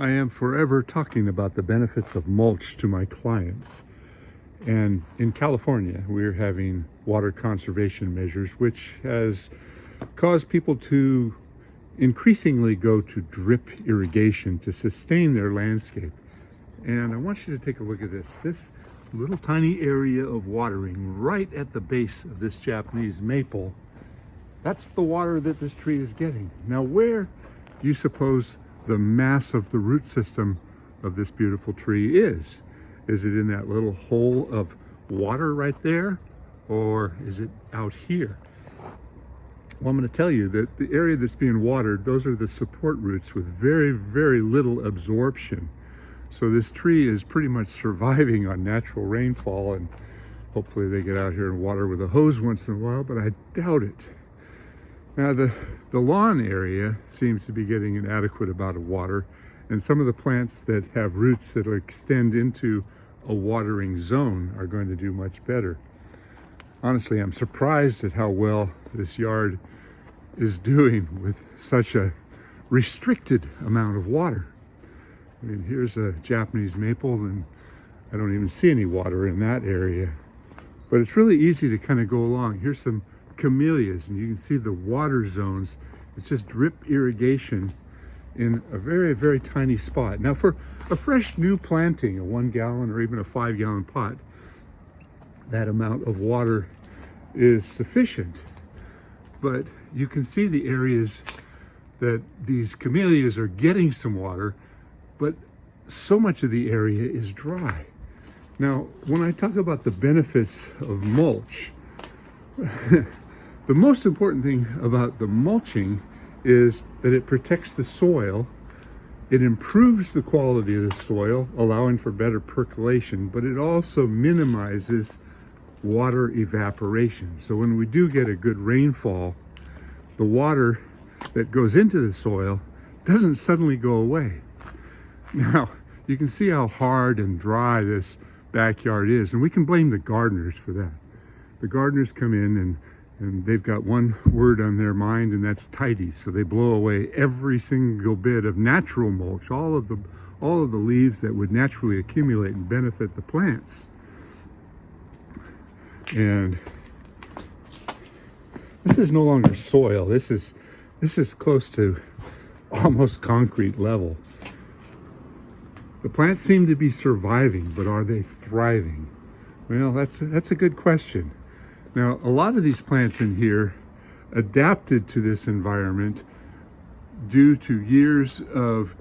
I am forever talking about the benefits of mulch to my clients. And in California, we're having water conservation measures, which has caused people to increasingly go to drip irrigation to sustain their landscape. And I want you to take a look at this little tiny area of watering right at the base of this Japanese maple. That's the water that this tree is getting. Now, where do you suppose the mass of the root system of this beautiful tree is? Is it in that little hole of water right there, or is it out here? Well, I'm going to tell you that the area that's being watered, those are the support roots with very, very little absorption. So this tree is pretty much surviving on natural rainfall, and hopefully they get out here and water with a hose once in a while, but I doubt it. Now the lawn area seems to be getting an adequate amount of water, and some of the plants that have roots that extend into a watering zone are going to do much better. Honestly, I'm surprised at how well this yard is doing with such a restricted amount of water. I mean, here's a Japanese maple, and I don't even see any water in that area. But it's really easy to kind of go along. Here's some camellias, and you can see the water zones. It's just drip irrigation in a very, very tiny spot. Now, for a fresh new planting, a 1 gallon or even a 5 gallon pot, that amount of water is sufficient. But you can see the areas that these camellias are getting some water, but so much of the area is dry. Now, when I talk about the benefits of mulch, the most important thing about the mulching is that it protects the soil. It improves the quality of the soil, allowing for better percolation, but it also minimizes water evaporation. So when we do get a good rainfall, the water that goes into the soil doesn't suddenly go away. Now, you can see how hard and dry this backyard is, and we can blame the gardeners for that. The gardeners come in and they've got one word on their mind, and that's tidy. So they blow away every single bit of natural mulch, all of the leaves that would naturally accumulate and benefit the plants. And this is no longer soil. This is close to almost concrete level. The plants seem to be surviving, but are they thriving? Well, that's a good question. Now, a lot of these plants in here adapted to this environment due to years of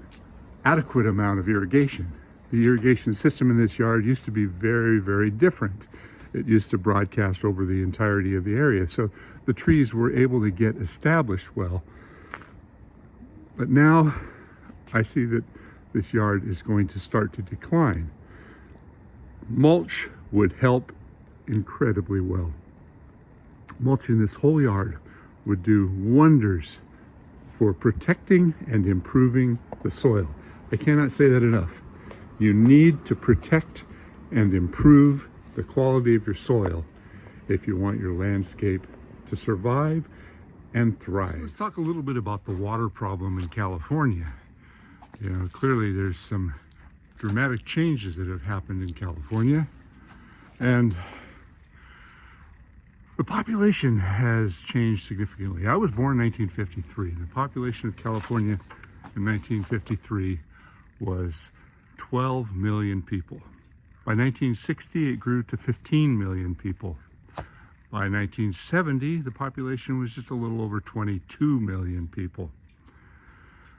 adequate amount of irrigation. The irrigation system in this yard used to be very, very different. It used to broadcast over the entirety of the area, so the trees were able to get established well. But now I see that this yard is going to start to decline. Mulch would help incredibly well. Mulching this whole yard would do wonders for protecting and improving the soil. I cannot say that enough. You need to protect and improve the quality of your soil if you want your landscape to survive and thrive. So let's talk a little bit about the water problem in California. You know, clearly there's some dramatic changes that have happened in California, and the population has changed significantly. I was born in 1953. The population of California in 1953 was 12 million people. By 1960, it grew to 15 million people. By 1970, the population was just a little over 22 million people.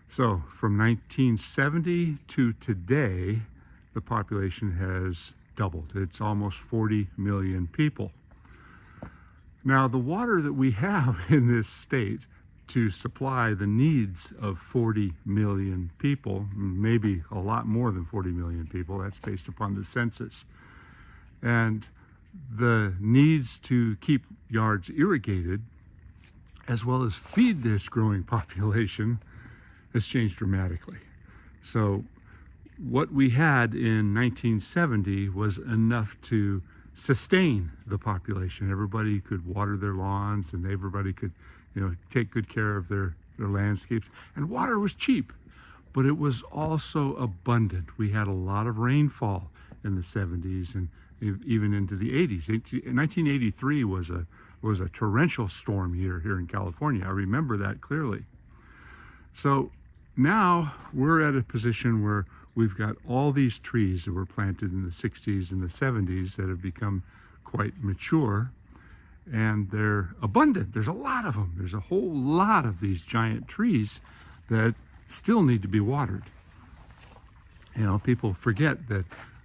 So from 1970 to today, the population has doubled. It's almost 40 million people. Now, the water that we have in this state to supply the needs of 40 million people, maybe a lot more than 40 million people, that's based upon the census, and the needs to keep yards irrigated, as well as feed this growing population, has changed dramatically. So what we had in 1970 was enough to sustain the population. Everybody could water their lawns, and everybody could, take good care of their landscapes, and water was cheap. but it was also abundant. We had a lot of rainfall in the 70s and even into the 80s. 1983 was a torrential storm year here in California. I remember that clearly. So now we're at a position where we've got all these trees that were planted in the 60s and the 70s that have become quite mature, and they're abundant. There's a lot of them. There's a whole lot of these giant trees that still need to be watered. You know, people forget that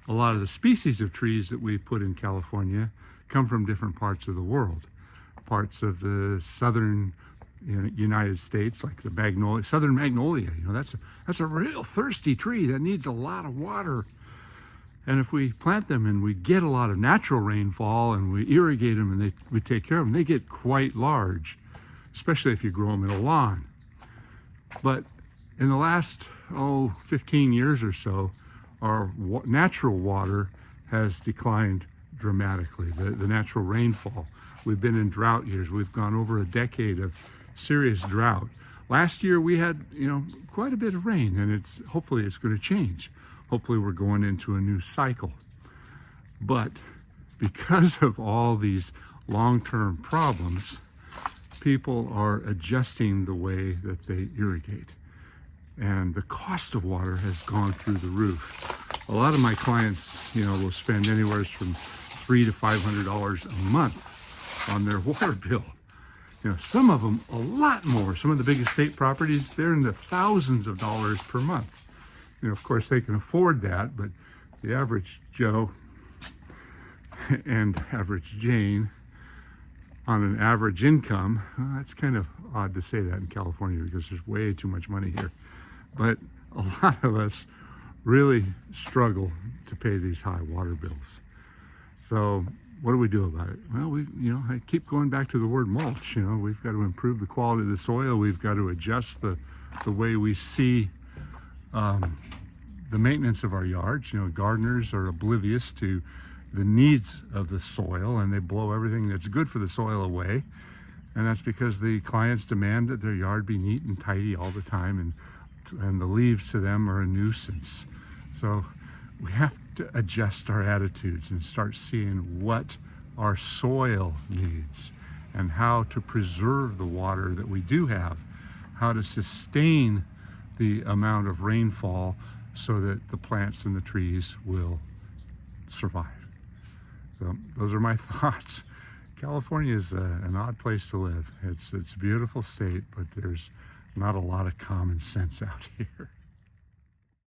a lot of the species of trees that we put in California come from different parts of the world. Parts of the southern United States, like the magnolia, southern magnolia, you know, that's a real thirsty tree that needs a lot of water. And if we plant them and we get a lot of natural rainfall and we irrigate them and we take care of them, they get quite large, especially if you grow them in a lawn. But in the last, 15 years or so, our natural water has declined dramatically, the natural rainfall. We've been in drought years. We've gone over a decade of serious drought. Last year we had, quite a bit of rain, and hopefully it's going to change. Hopefully we're going into a new cycle. But because of all these long-term problems, people are adjusting the way that they irrigate. And the cost of water has gone through the roof. A lot of my clients, will spend anywhere from $300 to $500 a month on their water bill. Some of them a lot more. Some of the big estate properties, they're in the thousands of dollars per month. Of course, they can afford that, but the average Joe and average Jane on an average income, that's kind of odd to say that in California because there's way too much money here. But a lot of us really struggle to pay these high water bills. So what do we do about it? Well, I keep going back to the word mulch. We've got to improve the quality of the soil. We've got to adjust the way we see the maintenance of our yards. Gardeners are oblivious to the needs of the soil, and they blow everything that's good for the soil away. And that's because the clients demand that their yard be neat and tidy all the time, and the leaves to them are a nuisance. So we have to adjust our attitudes and start seeing what our soil needs and how to preserve the water that we do have, how to sustain the amount of rainfall so that the plants and the trees will survive. So those are my thoughts. California is an odd place to live. It's a beautiful state, but there's not a lot of common sense out here.